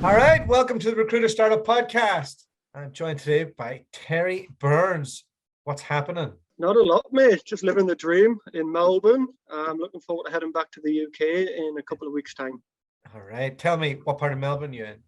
All right, welcome to the Recruiter Startup Podcast. I'm joined today by Terry Burns. What's happening? Not a lot, mate. Just living the dream in Melbourne. I'm looking forward to heading back to the UK in a couple of weeks' time. All right, tell me, what part of Melbourne you're in?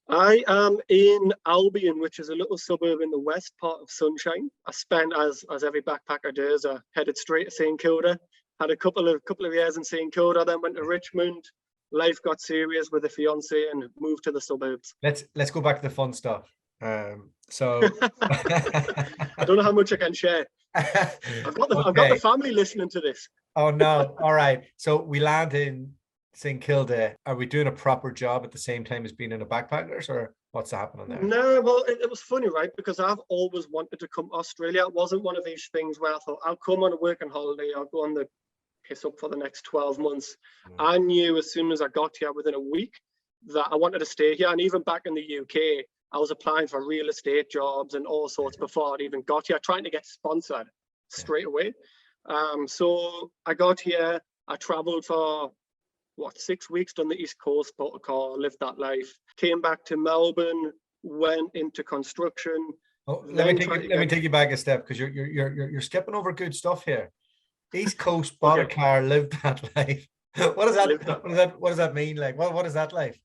I am in Albion, which is a little suburb in the west part of Sunshine. I spent, as every backpacker does, I headed straight to St Kilda. Had a couple of years in St Kilda, then went to Richmond. Life got serious with a fiance and moved to the suburbs. Let's go back to the fun stuff. I don't know how much I can share. I've got the family listening to this. Oh no! All right. So we land in St Kilda. Are we doing a proper job at the same time as being in a backpackers, or what's happening there? No, well, it was funny, right? Because I've always wanted to come to Australia. It wasn't one of these things where I thought I'll come on a working holiday. I'll go on the piss up for the next 12 months. I knew as soon as I got here, within a week, that I wanted to stay here. And even back in the UK, I was applying for real estate jobs and all sorts before I'd even got here, trying to get sponsored straight away. So I got here, I traveled for 6 weeks, done the East Coast, bought a car, lived that life, came back to Melbourne, went into construction. Let me take you back a step, because you're skipping over good stuff here. East Coast, bought a car, lived that life. What does that mean? Like, what is that life?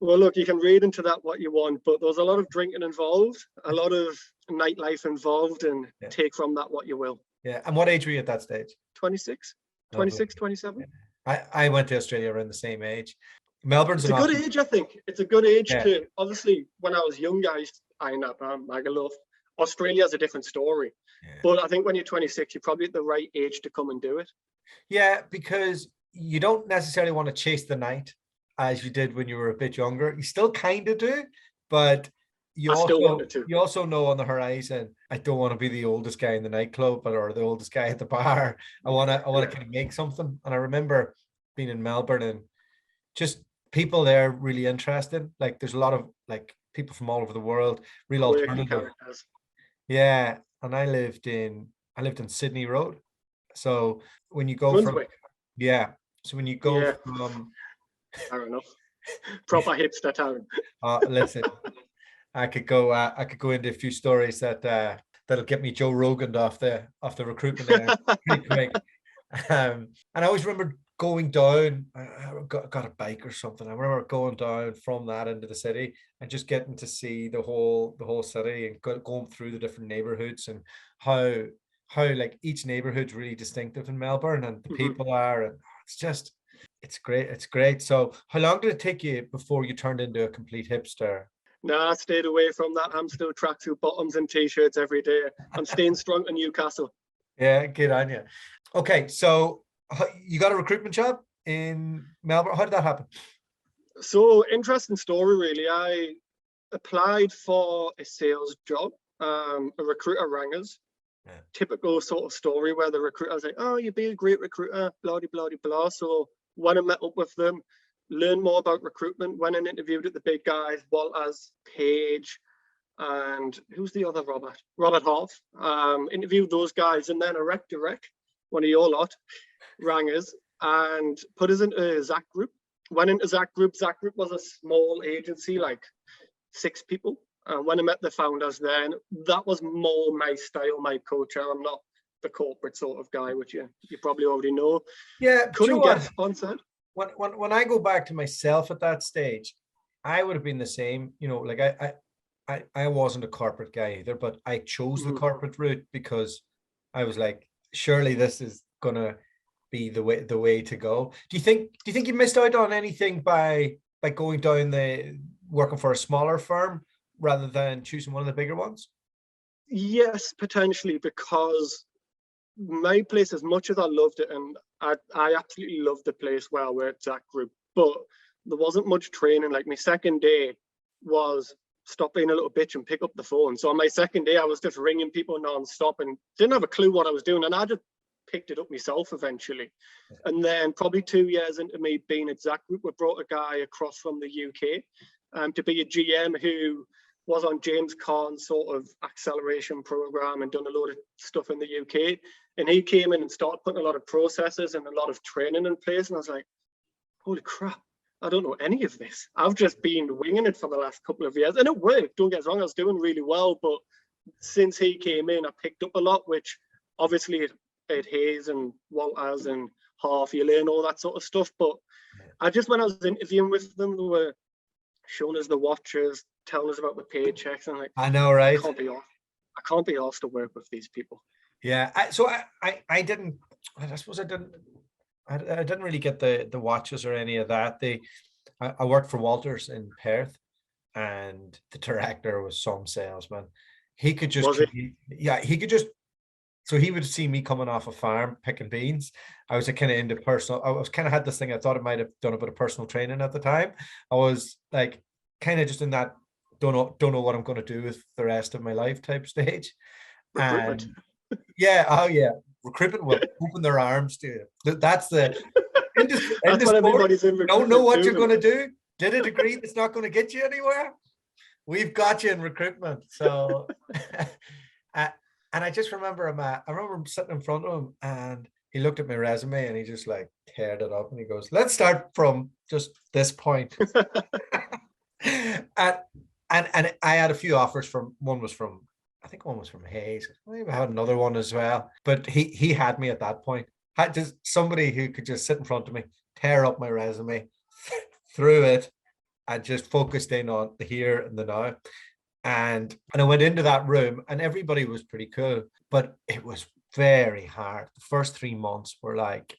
Well, look, you can read into that what you want, but there's a lot of drinking involved, a lot of nightlife involved, and take from that what you will. Yeah. And what age were you at that stage? 26, 27. Yeah. I went to Australia around the same age. Melbourne's a good age, I think. It's a good age to, obviously, when I was younger, I love Australia's a different story. Yeah. But I think when you're 26, you're probably at the right age to come and do it. Yeah, because you don't necessarily want to chase the night as you did when you were a bit younger. You still kind of do, but you also know on the horizon, I don't want to be the oldest guy in the nightclub or the oldest guy at the bar. I want to kind of make something. And I remember being in Melbourne and just people there really interested. Like, there's a lot of like people from all over the world, real alternative. Yeah. And I lived in Sydney Road. So when you go Brunswick. From fair enough. Proper hipster town. Listen, I could go into a few stories that'll get me Joe Rogan off the recruitment there pretty quick. And I always remember going down. I got a bike or something. I remember going down from that into the city and just getting to see the whole city and going through the different neighborhoods and how like each neighborhood's really distinctive in Melbourne, and the people are, and it's great. So how long did it take you before you turned into a complete hipster? No, I stayed away from that. I'm still tracksuit bottoms and t-shirts every day. I'm staying strong in Newcastle. Yeah, good on you. Okay, so you got a recruitment job in Melbourne. How did that happen? So, interesting story, really. I applied for a sales job. A recruiter rang us. Yeah. Typical sort of story where the recruiter was like, "Oh, you'd be a great recruiter, blah, blah, blah, blah." So when I met up with them, learned more about recruitment, went and interviewed at the big guys, Walters, Page, and who's the other Robert Half. Interviewed those guys, and then a rec direct, one of your lot, rang us and put us into Zach Group. Went into Zach Group. Zach Group was a small agency, like 6 people. When I met the founders then, that was more my style, my culture. I'm not the corporate sort of guy, which you probably already know. Yeah, couldn't get sponsored. When I go back to myself at that stage, I would have been the same. You know, like I wasn't a corporate guy either, but I chose the corporate route because I was like, surely this is gonna be the way to go. Do you think you missed out on anything by going down working for a smaller firm rather than choosing one of the bigger ones? Yes, potentially, because my place, as much as I loved it, and I absolutely loved the place where I worked at Group, but there wasn't much training. Like, my second day was stop being a little bitch and pick up the phone. So on my second day, I was just ringing people non-stop and didn't have a clue what I was doing. And I just picked it up myself eventually. And then probably 2 years into me being at Zach Group, we brought a guy across from the UK to be a GM who was on James Caan's sort of acceleration program and done a lot of stuff in the UK. And he came in and started putting a lot of processes and a lot of training in place. And I was like, holy crap, I don't know any of this. I've just been winging it for the last couple of years, and it worked. Don't get us wrong, I was doing really well, but since he came in, I picked up a lot, which obviously at Hayes and Walters and Harfield and all that sort of stuff. But I just, when I was interviewing with them, they were showing us the watches, telling us about the paychecks, and like, I know, right? I can't be asked to work with these people. Yeah. I didn't. I suppose I didn't really get the watches or any of that. I worked for Walters in Perth, and the director was some salesman. He could just, he could just. So he would see me coming off a farm picking beans. I was kind of into personal. I was kind of had this thing. I thought I might have done a bit of personal training at the time. I was like kind of just in that don't know what I'm going to do with the rest of my life type stage. Recruitment. And recruitment will open their arms to you. That's the industry. That's what everybody's in recruitment. Don't know what you're going to do. Did a degree that's not going to get you anywhere. We've got you in recruitment. So, and I just remember I remember sitting in front of him, and he looked at my resume, and he just like teared it up, and he goes, "Let's start from just this point." And I had a few offers I think one was from Hayes. Maybe I had another one as well. But he had me at that point. Had just somebody who could just sit in front of me, tear up my resume, through it, and just focused in on the here and the now. And I went into that room, and everybody was pretty cool, but it was very hard. The first 3 months were like,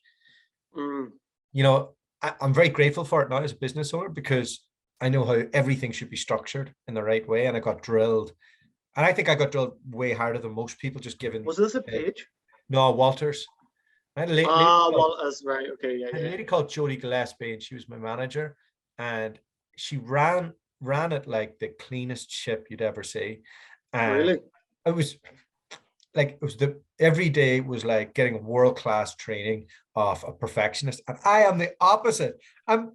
you know, I'm very grateful for it now as a business owner, because I know how everything should be structured in the right way, and I got drilled. And I think I got drilled way harder than most people, just given. Was this a Page? No, Walters. Walters, right. Okay, yeah. I had a lady called Jodie Gillespie, and she was my manager, and she ran it like the cleanest ship you'd ever see. And really? It was every day was like getting world-class training of a perfectionist. And I am the opposite. I'm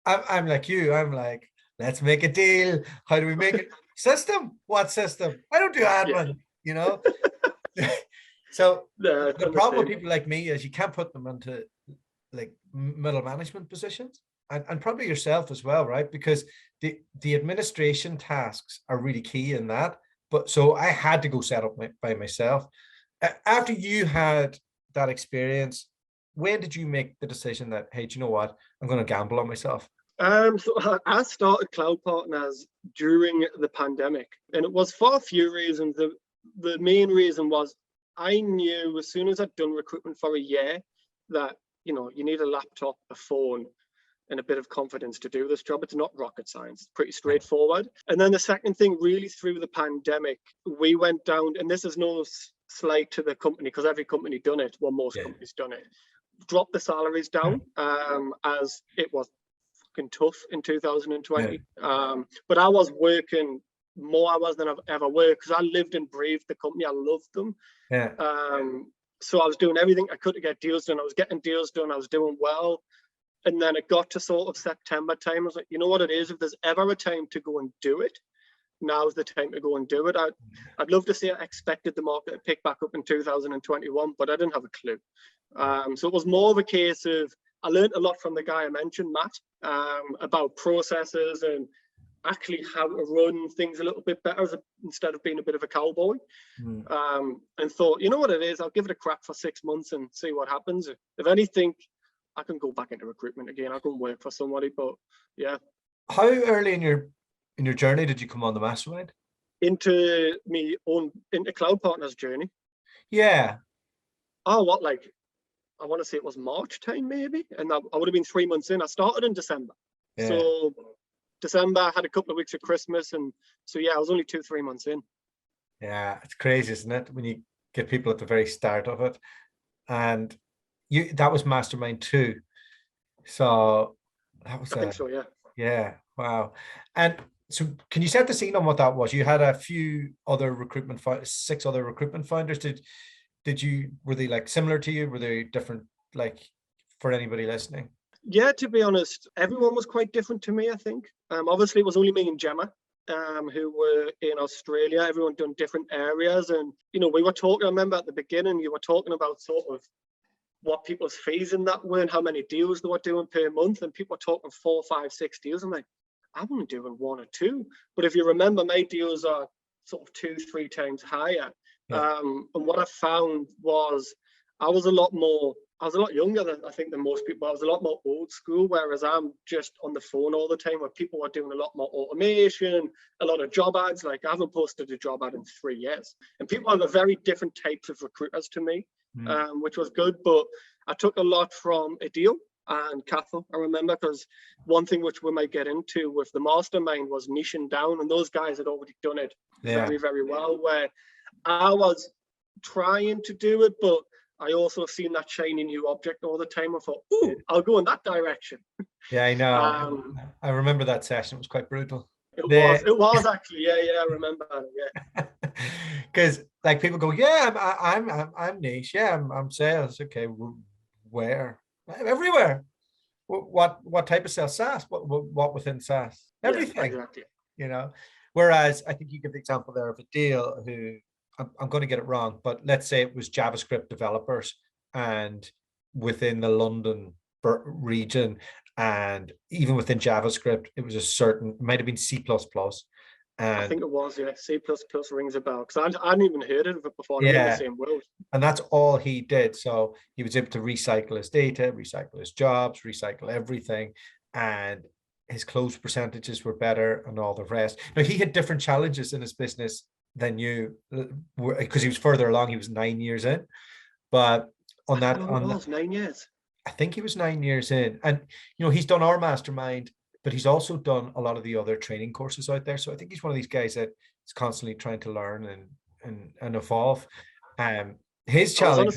like you. I'm like, let's make a deal. How do we make it? System? What system? I don't do admin, you know? So the problem with people like me is you can't put them into like middle management positions, and probably yourself as well, right? Because the administration tasks are really key in that. But so I had to go set up by myself. After you had that experience, when did you make the decision that, hey, do you know what? I'm going to gamble on myself? So I started Kloud Partners during the pandemic, and it was for a few reasons. The main reason was I knew as soon as I'd done recruitment for a year that, you know, you need a laptop, a phone, and a bit of confidence to do this job. It's not rocket science, it's pretty straightforward. And then the second thing, really through the pandemic, we went down, and this is no slight to the company, because every company done it, well, most companies done it, dropped the salaries down, as it was fucking tough in 2020. But I was working more hours than I've ever worked, because I lived and breathed the company. I loved them. So I was doing everything I could to get deals done. I was getting deals done. I was doing well. And then it got to sort of September time. I was like, you know what it is? If there's ever a time to go and do it, now's the time to go and do it. I'd love to say I expected the market to pick back up in 2021, but I didn't have a clue. So it was more of a case of, I learned a lot from the guy I mentioned, Matt, about processes and actually how to run things a little bit better instead of being a bit of a cowboy. And thought, you know what it is? I'll give it a crack for 6 months and see what happens. If anything, I can go back into recruitment again. I can work for somebody, but yeah. How early in your journey did you come on the mastermind? Into Kloud Partners journey. Yeah. Oh, what, like, I want to say it was March time maybe, and I would have been 3 months in. I started in December. So December, I had a couple of weeks of Christmas, and so yeah, I was only 2-3 months in. Yeah, it's crazy, isn't it, when you get people at the very start of it? And that was Mastermind 2. So that was I think so, yeah. Yeah, wow. And so can you set the scene on what that was? You had a few other 6 other recruitment founders. Were they like similar to you? Were they different, like, for anybody listening? Yeah, to be honest, everyone was quite different to me, I think. Obviously it was only me and Gemma who were in Australia. Everyone done different areas, and you know, we were talking, I remember at the beginning you were talking about sort of what people's fees in that were and how many deals they were doing per month. And people were talking 4, 5, 6 deals. I'm like, I'm only doing 1 or 2. But if you remember, my deals are sort of 2, 3 times higher. Yeah. And what I found was I was a lot younger than I think than most people. I was a lot more old school, whereas I'm just on the phone all the time, where people are doing a lot more automation, a lot of job ads. Like, I haven't posted a job ad in 3 years. And people are very different types of recruiters to me, which was good. But I took a lot from Adil and Cathal, I remember, because one thing which we might get into with the mastermind was niching down, and those guys had already done it very, very well, where I was trying to do it, but I also seen that shiny new object all the time. I thought, ooh, I'll go in that direction. Yeah, I know. I remember that session. It was quite brutal. It was actually, yeah, I remember it, yeah. Because like people go, yeah, I'm niche, yeah, I'm sales. Okay, where? Everywhere. What type of sales? SaaS? What within SaaS? Everything. Yeah, exactly. You know. Whereas I think you give the example there of a deal who I'm going to get it wrong, but let's say it was JavaScript developers and within the London region, and even within JavaScript, it was it might have been C++. And I think it was, yeah. C++ rings a bell, because I hadn't even heard of it before. Yeah. In the same world. And that's all he did. So he was able to recycle his data, recycle his jobs, recycle everything. And his close percentages were better and all the rest. Now, he had different challenges in his business than you, because he was further along. He was 9 years in. But on that, it was 9 years. I think he was 9 years in. And, you know, he's done our mastermind, but he's also done a lot of the other training courses out there. So I think he's one of these guys that is constantly trying to learn and evolve. His challenge.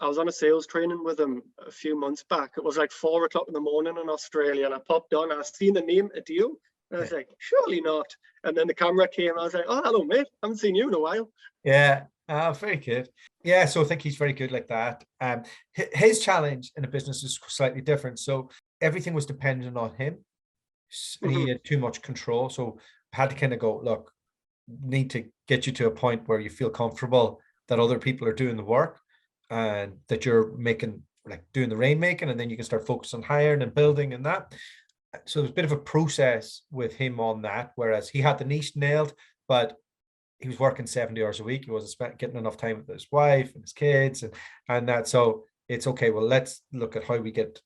I was on a sales training with him a few months back. It was like 4 o'clock in the morning in Australia, and I popped on. I seen the name Adil, and I was like, surely not. And then the camera came, and I was like, oh, hello, mate. I haven't seen you in a while. Yeah, very good. Yeah, so I think he's very good like that. His challenge in the business is slightly different. So everything was dependent on him. And he had too much control. So I had to kind of go, look, need to get you to a point where you feel comfortable that other people are doing the work and that you're doing the rainmaking, and then you can start focusing on hiring and building and that. So there's a bit of a process with him on that, whereas he had the niche nailed, but he was working 70 hours a week. He wasn't getting enough time with his wife and his kids and that. So it's okay, well, let's look at how we get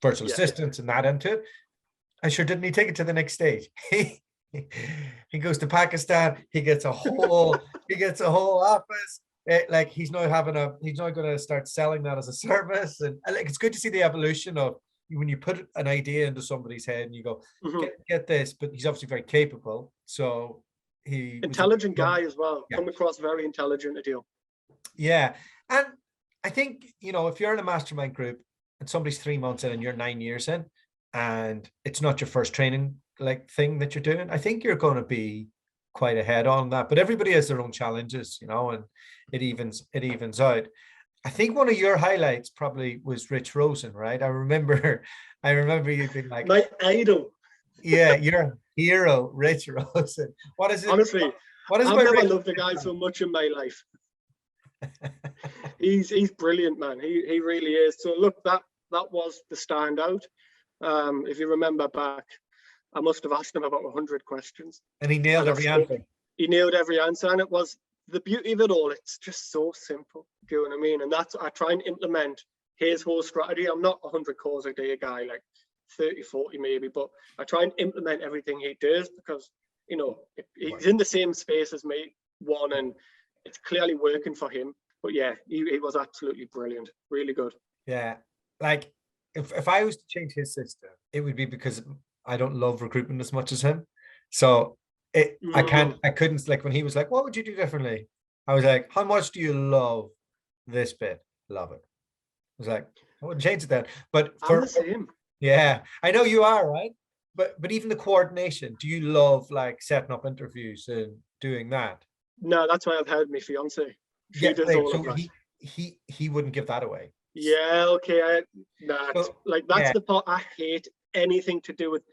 virtual assistants and that into it. And sure, didn't he take it to the next stage? He goes to Pakistan. He gets a whole office. Like he's now going to start selling that as a service, and like it's good to see the evolution of when you put an idea into somebody's head and you go, get this. But he's obviously very capable. So he intelligent guy as well. Come across very intelligent, Adil. Yeah, and I think if you're in a mastermind group and somebody's 3 months in and you're 9 years in, and it's not your first training thing that you're doing, I think you're going to be quite ahead on that. But everybody has their own challenges, and it evens out. I think one of your highlights probably was Rich Rosen, right? I remember you being like my idol. Yeah, your hero, Rich Rosen. What is it? Honestly, I've never loved a guy so much in my life. He's brilliant, man. He really is. So look, that was the standout. If you remember back, I must have asked him about 100 questions. And he nailed every answer. He nailed every answer. And it was the beauty of it all. It's just so simple. Do you know what I mean? And I try and implement his whole strategy. I'm not 100 calls a day guy, like 30, 40 maybe, but I try and implement everything he does because, he's in the same space as me, and it's clearly working for him. But yeah, he was absolutely brilliant. Really good. Yeah. Like if I was to change his system, it would be because I don't love recruitment as much as him. So I couldn't, like when he was like, what would you do differently? I was like, how much do you love this bit? Love it. I was like, I wouldn't change it then. But I'm the same. Yeah, I know you are, right? But even the coordination, do you love like setting up interviews and doing that? No, that's why I've had my fiance. She does all of that. He wouldn't give that away. Yeah, okay. That's the part I hate anything to do with.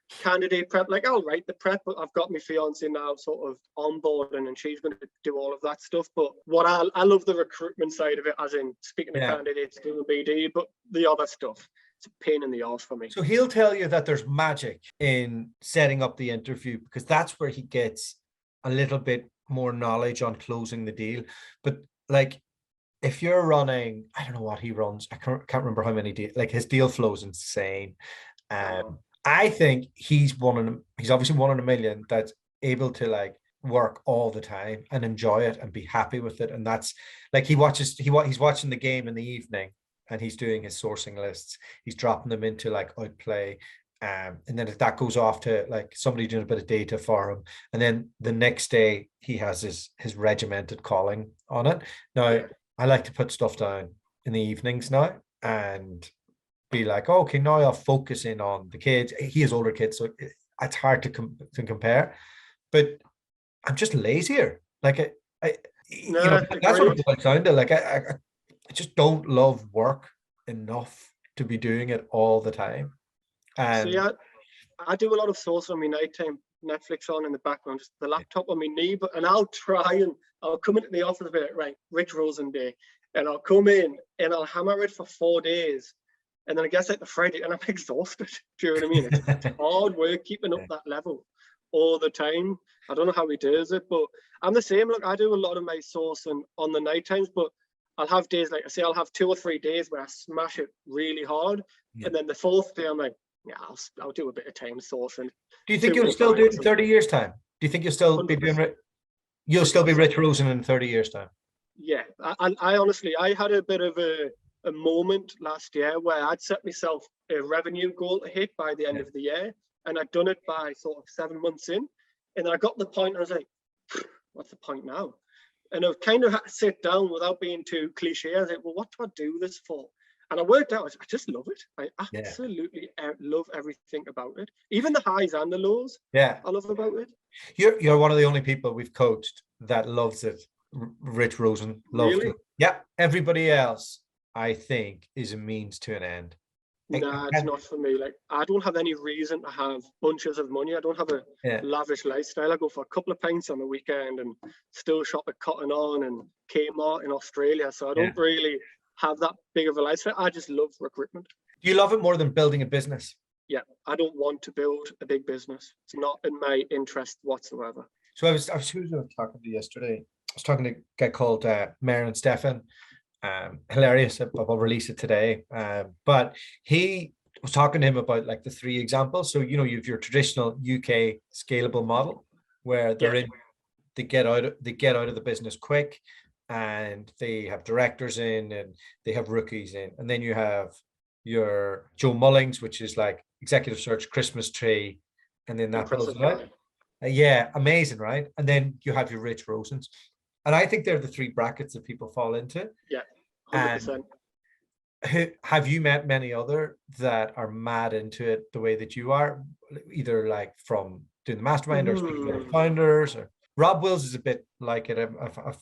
candidate prep, like I'll write the prep, but I've got my fiance now sort of on board, and she's going to do all of that stuff. But what I love the recruitment side of it, as in speaking to candidates, doing BD, but the other stuff, it's a pain in the arse for me. So he'll tell you that there's magic in setting up the interview, because that's where he gets a little bit more knowledge on closing the deal. But like, if you're running, I don't know what he runs. I can't remember how many deals. Like, his deal flow is insane. I think he's obviously one in a million that's able to like work all the time and enjoy it and be happy with it. And that's like, he's watching the game in the evening and he's doing his sourcing lists. He's dropping them into like Outplay. And then if that goes off to like somebody doing a bit of data for him, and then the next day he has his regimented calling on it. Now, I like to put stuff down in the evenings now and be like, oh, okay, now I'll focus in on the kids. He has older kids, so it's hard to compare. But I'm just lazier. Like, that's what it boils down to. Like, I just don't love work enough to be doing it all the time. And see, I do a lot of sourcing on my nighttime, Netflix on in the background, just the laptop on my knee, and I'll come into the office a bit, right, Rich Rosen Day, and I'll come in and I'll hammer it for 4 days, and then I guess like the Friday, and I'm exhausted. Do you know what I mean? It's hard work keeping up that level all the time. I don't know how he does it, but I'm the same. Look, I do a lot of my sourcing on the night times, but I'll have days, like I say, I'll have 2 or 3 days where I smash it really hard, and then the 4th day I'm like, yeah, I'll do a bit of time sourcing. Do you think you'll still do it in 30 years' time? Do you think you'll still 100%. Be doing it? You'll still be Rich Rosen in 30 years' time? Yeah, I honestly, I had a bit of a moment last year where I'd set myself a revenue goal to hit by the end of the year, and I'd done it by sort of 7 months in, and then I got to the point and I was like, what's the point now? And I kind of had to sit down without being too cliche. I was like, well, what do I do this for? And I worked out, I just love it. I absolutely love everything about it. Even the highs and the lows. Yeah. I love about it. You're one of the only people we've coached that loves it. Rich Rosen loves it. Yeah. Everybody else, I think, is a means to an end. Nah, it's not for me. Like, I don't have any reason to have bunches of money. I don't have a lavish lifestyle. I go for a couple of pints on the weekend and still shop at Cotton On and Kmart in Australia. So I don't really have that big of a lifestyle. I just love recruitment. Do you love it more than building a business? Yeah, I don't want to build a big business. It's not in my interest whatsoever. So I was talking to you yesterday. I was talking to a guy called Maren and Stefan. Hilarious. I'll release it today. But he was talking to him about like the 3 examples. So, you have your traditional UK scalable model where they get out of the business quick, and they have directors in and they have rookies in. And then you have your Joe Mullings, which is like executive search, Christmas tree, and then that builds it out. Yeah, amazing, right? And then you have your Rich Rosens. And I think they're the 3 brackets that people fall into. Yeah, 100%. And have you met many other that are mad into it the way that you are, either like from doing the mastermind or speaking to founders? Or Rob Wills is a bit like it.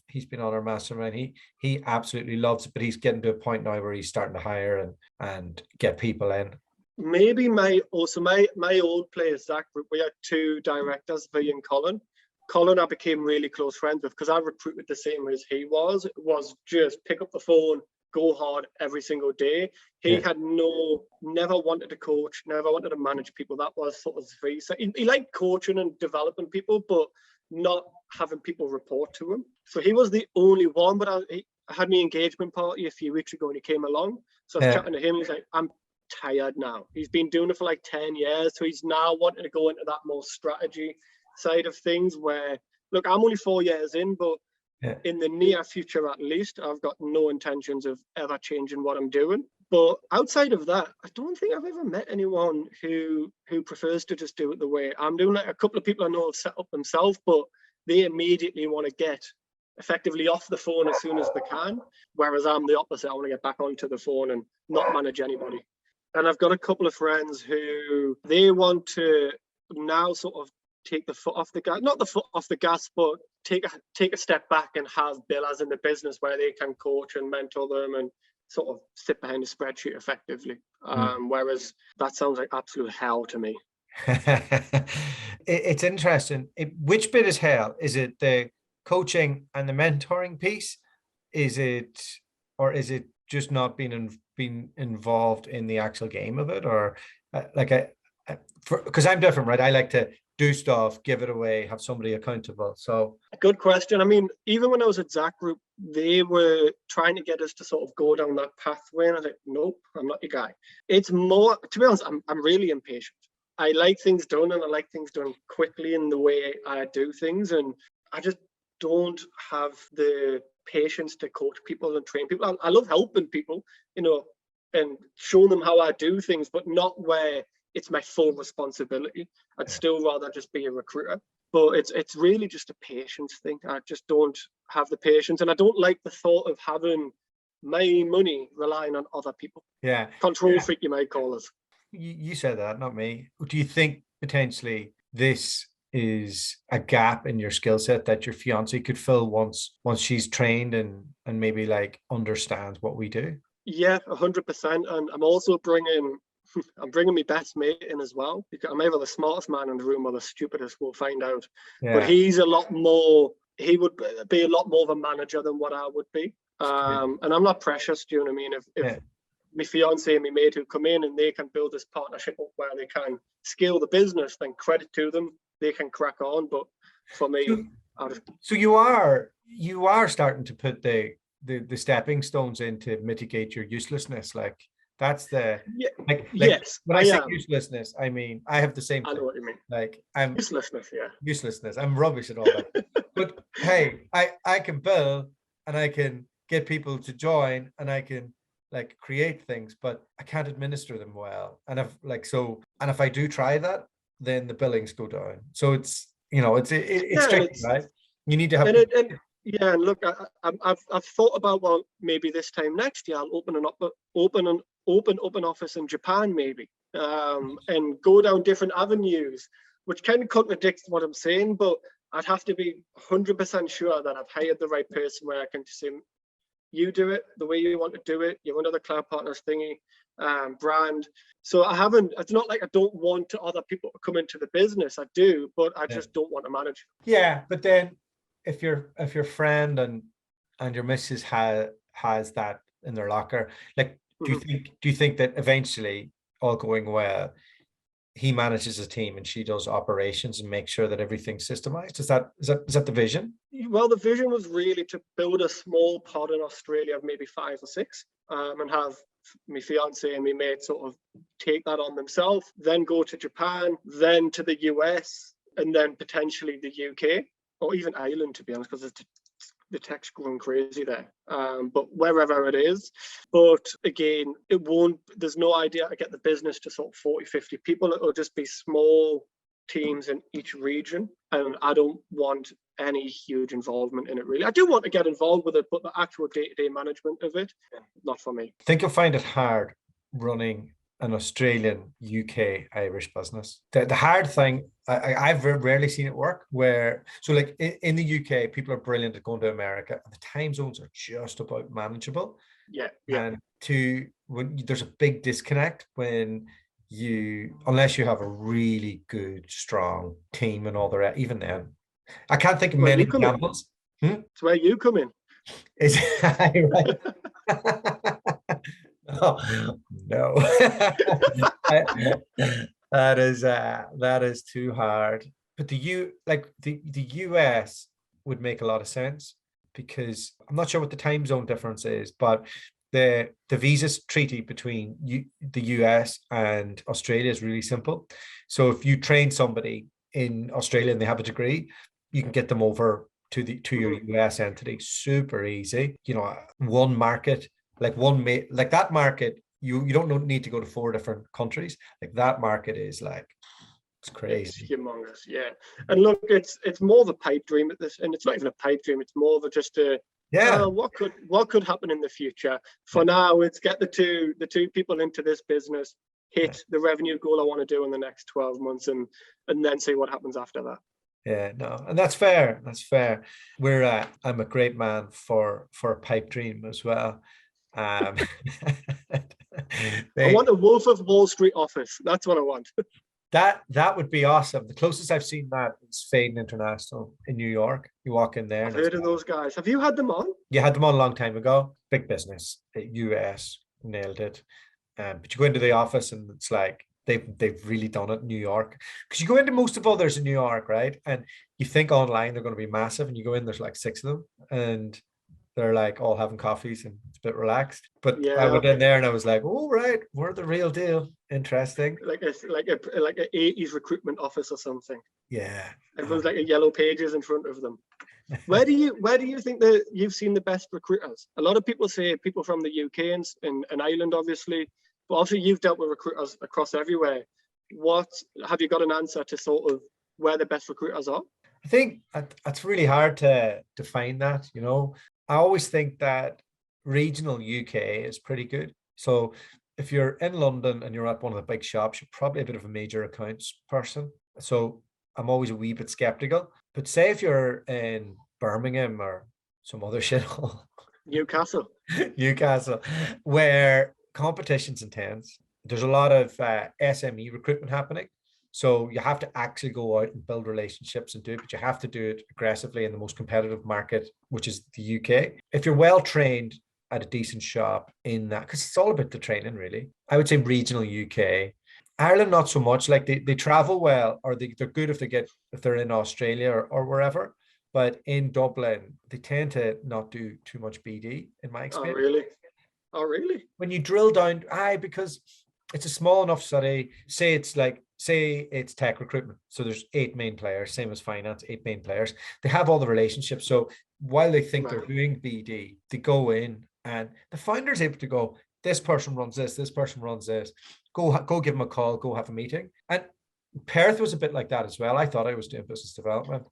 He's been on our mastermind. He absolutely loves it, but he's getting to a point now where he's starting to hire and get people in. Maybe my old place, Zach, we had 2 directors, V and Colin. Colin I became really close friends with because I recruited the same as he was. It was just pick up the phone, go hard every single day. He had never wanted to coach, never wanted to manage people. That was sort of V. So he liked coaching and developing people, but not having people report to him. So he was the only one, but I had my engagement party a few weeks ago and he came along. So I was chatting to him. He's like, I'm tired now. He's been doing it for like 10 years. So he's now wanting to go into that more strategy side of things where, look, I'm only 4 years in, but in the near future, at least, I've got no intentions of ever changing what I'm doing. But outside of that, I don't think I've ever met anyone who prefers to just do it the way I'm doing. Like, a couple of people I know have set up themselves, but they immediately want to get effectively off the phone as soon as they can. Whereas I'm the opposite. I want to get back onto the phone and not manage anybody. And I've got a couple of friends who they want to now sort of take the foot off the gas, not the foot off the gas, but take a step back and have Billas in the business where they can coach and mentor them and sort of sit behind a spreadsheet effectively. Whereas that sounds like absolute hell to me. It's interesting. Which bit is hell? Is it the coaching and the mentoring piece? Is it, or is it just not being involved in the actual game of it? Or like because I'm different, right? I like to do stuff, give it away, have somebody accountable. So good question. I mean, even when I was at Zach Group, they were trying to get us to sort of go down that pathway, and I was like, nope, I'm not your guy. It's more, to be honest, I'm really impatient. I like things done, and I like things done quickly in the way I do things, and I just don't have the patience to coach people and train people. I love helping people, you know, and showing them how I do things, but not where it's my full responsibility. I'd still rather just be a recruiter. But it's really just a patience thing. I just don't have the patience, and I don't like the thought of having my money relying on other people. Yeah. Control freak, you might call us. You said that, not me. Do you think potentially this is a gap in your skill set that your fiance could fill once she's trained and maybe like understands what we do? Yeah, 100%. And I'm also bringing my best mate in as well, because I'm either the smartest man in the room or the stupidest. We'll find out. Yeah. But he's a lot more. He would be a lot more of a manager than what I would be. And I'm not precious. Do you know what I mean? If my fiance and my mate who come in and they can build this partnership up where they can scale the business, then credit to them. They can crack on. But for me, so you are starting to put the stepping stones in to mitigate your uselessness. Like that's the yes. When I say uselessness, I mean I have the same thing. I know what you mean. Like I'm uselessness. Yeah, uselessness. I'm rubbish at all that. But hey, I can build and I can get people to join and I can like create things, but I can't administer them well. And if I do try that, then the billings go down. So it's tricky, right? You need to have. Yeah, and look, I've thought about, well, maybe this time next year I'll open an office in Japan, maybe, and go down different avenues, which kind of contradicts what I'm saying, but I'd have to be 100% sure that I've hired the right person where I can just say, you do it the way you want to do it. You're under the Kloud Partners thingy brand. So it's not like I don't want other people to come into the business. I do, but I just don't want to manage. Yeah, but then if your friend and your missus has that in their locker, like do you think that eventually, all going well, he manages a team and she does operations and make sure that everything's systemized? Is that the vision? Well, the vision was really to build a small pod in Australia of maybe 5 or 6, and have my fiance and my mate sort of take that on themselves, then go to Japan, then to the US, and then potentially the UK or even Ireland, to be honest, because the tech's going crazy there. But wherever it is. But again, there's no idea to get the business to sort of 40, 50 people. It'll just be small teams in each region. And I don't want any huge involvement in it, really. I do want to get involved with it, but the actual day-to-day management of it, not for me. I think you'll find it hard running an Australian, UK, Irish business. The hard thing, I've rarely seen it work so like in the UK, people are brilliant at going to America and the time zones are just about manageable. Yeah. And when there's a big disconnect when unless you have a really good, strong team and all the rest, even then, I can't think of many examples. It's where you come in. Is right? Oh, no. that is too hard. But the US would make a lot of sense, because I'm not sure what the time zone difference is, but the visa treaty between the US and Australia is really simple. So if you train somebody in Australia and they have a degree, you can get them over to your US entity super easy. One market, like that market, you don't need to go to 4 different countries. Like that market is like, it's crazy. It's humongous, yeah. And look, it's more of a pipe dream at this, and it's not even a pipe dream. It's more of just what could happen in the future. For now, it's get the two people into this business, hit the revenue goal I want to do in the next 12 months, and then see what happens after that. Yeah, no, and that's fair. That's fair. I'm a great man for a pipe dream as well. I want a Wolf of Wall Street office. That's what I want. That would be awesome. The closest I've seen that is Faden International in New York. You walk in there. I've heard of those guys. Have you had them on? You had them on a long time ago. Big business, US, nailed it. But you go into the office and it's like they've really done it in New York. Because you go into most of others in New York, right? And you think online they're going to be massive, and you go in, there's like 6 of them, and they're like all having coffees and it's a bit relaxed. But Yeah, I went in there and I was like, oh right, we're the real deal. Interesting. Like a 80s recruitment office or something. Yeah. Everyone's like a yellow pages in front of them. Where do you think that you've seen the best recruiters? A lot of people say people from the UK and Ireland, obviously, but also you've dealt with recruiters across everywhere. What have you got an answer to sort of where the best recruiters are? I think it's really hard to define that, you know. I always think that regional UK is pretty good. So if you're in London and you're at one of the big shops, you're probably a bit of a major accounts person. So I'm always a wee bit skeptical. But say if you're in Birmingham or some other shithole, Newcastle, where competition's intense, there's a lot of SME recruitment happening. So you have to actually go out and build relationships and do it, but you have to do it aggressively in the most competitive market, which is the UK. If you're well trained at a decent shop in that, because it's all about the training, really. I would say regional UK. Ireland, not so much. Like they travel well, or they're good if they're in Australia or wherever. But in Dublin, they tend to not do too much BD, in my experience. Oh, really? Oh, really? When you drill down, because it's a small enough study, say it's tech recruitment. So there's 8 main players, same as finance, 8 main players. They have all the relationships. So while they think they're doing BD, they go in and the founder's able to go, this person runs this person runs this. Go give them a call, go have a meeting. And Perth was a bit like that as well. I thought I was doing business development.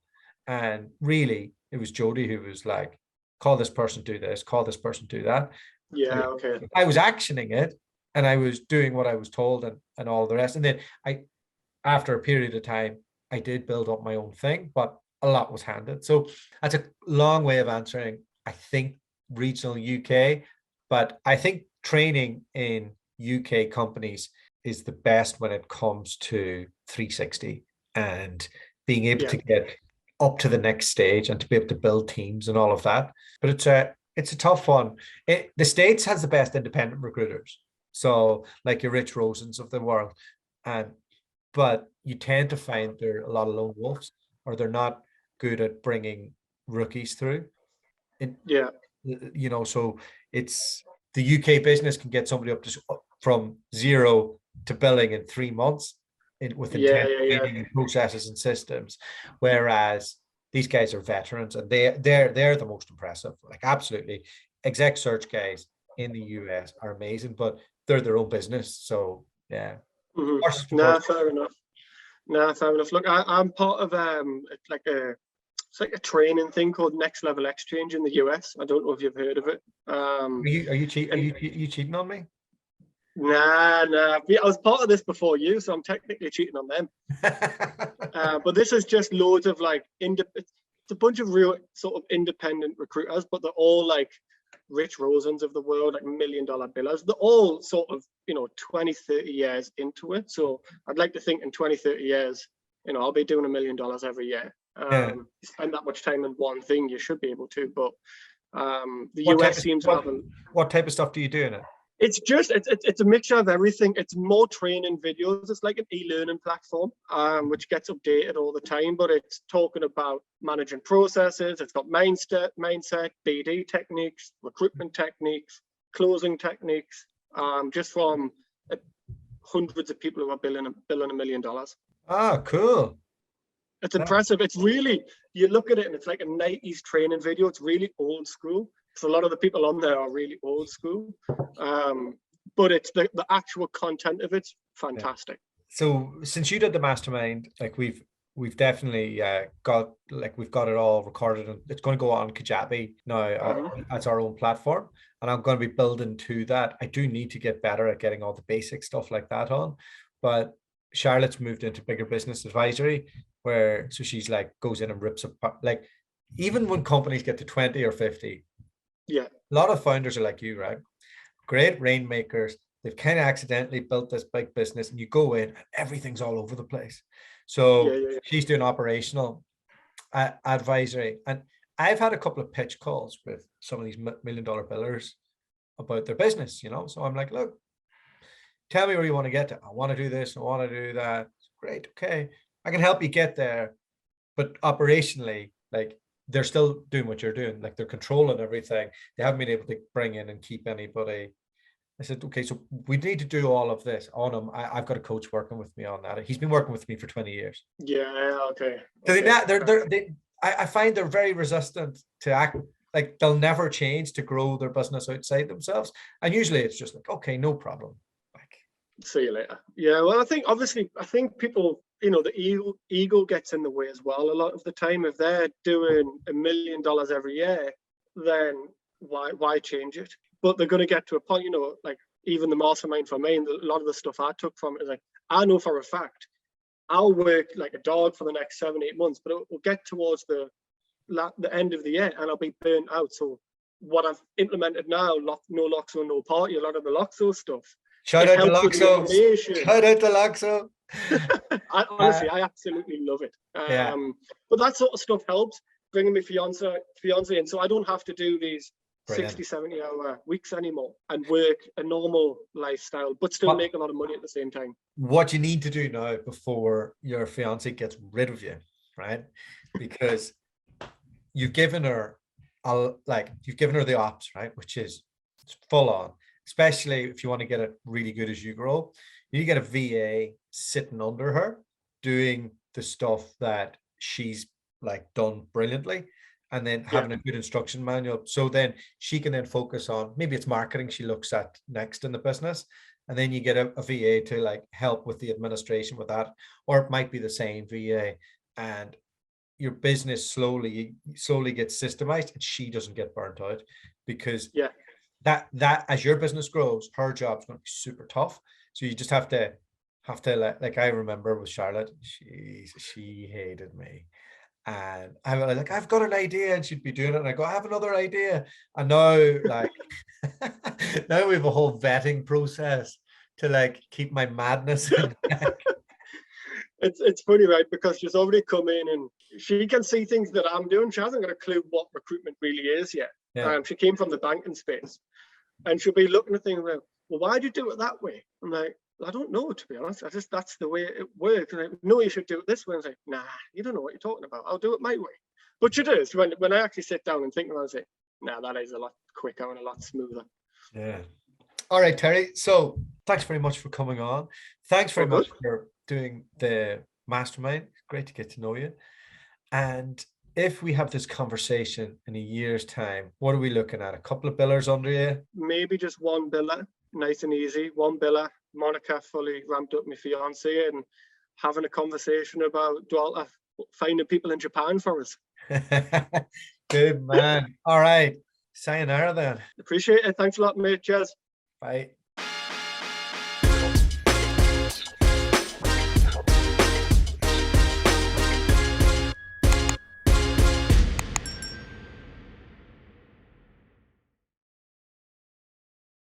And really, it was Jody who was like, call this person, do this, call this person, do that. Yeah, okay. I was actioning it and I was doing what I was told and all the rest. And then after a period of time, I did build up my own thing, but a lot was handed. So that's a long way of answering, I think, regional UK. But I think training in UK companies is the best when it comes to 360 and being able to get up to the next stage and to be able to build teams and all of that. But it's a tough one. The States has the best independent recruiters. So like your Rich Rosens of the world. But you tend to find there are a lot of lone wolves, or they're not good at bringing rookies through. So it's the UK business can get somebody up to from 0 to billing in 3 months with intense training and processes and systems, whereas these guys are veterans and they're the most impressive. Like absolutely, exec search guys in the US are amazing, but they're their own business. So yeah. Mm-hmm. No, fair enough. Look, I'm part of it's like a training thing called Next Level Exchange in the US. I don't know if you've heard of it. Are you cheating on me? Nah. I was part of this before you, so I'm technically cheating on them. But this is just loads of it's a bunch of real sort of independent recruiters, but they're all like Rich Rosens of the world, like $1 million billers. They're all sort of, 20, 30 years into it. So I'd like to think in 20, 30 years, I'll be doing $1 million every year. You spend that much time in one thing, you should be able to. But the US seems to have what type of stuff do you do in it? It's a mixture of everything. It's more training videos. It's like an e-learning platform, which gets updated all the time. But it's talking about managing processes. It's got mindset, BD techniques, recruitment techniques, closing techniques. Just from hundreds of people who are billing $1 million. Ah, cool. It's impressive. It's really, you look at it and it's like a 90s training video. It's really old school. So a lot of the people on there are really old school, but it's the actual content of it's fantastic. So since you did the mastermind, like we've definitely we've got it all recorded, and it's going to go on Kajabi now as our own platform, and I'm going to be building to that. I do need to get better at getting all the basic stuff like that on, but Charlotte's moved into bigger business advisory, so she's like goes in and rips apart, like even when companies get to 20 or 50. Yeah, a lot of founders are like you, right? Great rainmakers, they've kind of accidentally built this big business, and you go in and everything's all over the place. So she's doing operational advisory, and I've had a couple of pitch calls with some of these $1 million billers about their business, you know. So I'm like, look, tell me where you want to get to. I want to do this, I want to do that. Great, okay, I can help you get there. But operationally, like, they're still doing what you're doing, like they're controlling everything. They haven't been able to bring in and keep anybody. I said, okay, so we need to do all of this on him. I've got a coach working with me on that. He's been working with me for 20 years. Yeah, okay. I find they're very resistant to act, like they'll never change to grow their business outside themselves. And usually it's just like, okay, no problem. Like, see you later. Yeah, well, I think people, you know, the ego gets in the way as well a lot of the time. If they're doing $1 million every year, then why change it? But they're going to get to a point, you know, like even the mastermind for me, and a lot of the stuff I took from it is like, I know for a fact I'll work like a dog for the next 7-8 months, but it will get towards the end of the year and I'll be burnt out. So what I've implemented now, no Loxo, no party, a lot of the Loxo stuff. Shout out to Loxo. Shout out to Loxo. Honestly, I absolutely love it. But that sort of stuff helps, bringing my fiance in, so I don't have to do these 60-70 hour weeks anymore and work a normal lifestyle, but still make a lot of money at the same time. What you need to do now before your fiance gets rid of you, right? Because you've given her the ops, right? Which is full on, especially if you want to get it really good as you grow. You need to get a VA sitting under her doing the stuff that she's like done brilliantly, and then having a good instruction manual. So then she can then focus on, maybe it's marketing she looks at next in the business. And then you get a VA to like help with the administration with that, or it might be the same VA, and your business slowly gets systemized and she doesn't get burnt out, because that as your business grows, her job's going to be super tough. So you just have to like I remember with Charlotte, she hated me. And I was like, I've got an idea, and she'd be doing it, and I go, I have another idea. And now, like, now we have a whole vetting process to like keep my madness in check. It's funny, right? Because she's already come in and she can see things that I'm doing. She hasn't got a clue what recruitment really is yet. She came from the banking space, and she'll be looking at things like, well, why do you do it that way? I'm like, I don't know, to be honest. That's the way it works. And I know you should do it this way. And I was like, nah, you don't know what you're talking about. I'll do it my way. But it is. When I actually sit down and think about it, I say, nah, that is a lot quicker and a lot smoother. Yeah. All right, Terry. So thanks very much for coming on. Thanks very much for doing the mastermind. Great to get to know you. And if we have this conversation in a year's time, what are we looking at? A couple of billers under you? Maybe just one biller, nice and easy. One biller. Monica fully ramped up my fiance and having a conversation about finding people in Japan for us. Good man. All right. Sayonara then. Appreciate it. Thanks a lot, mate. Cheers. Bye.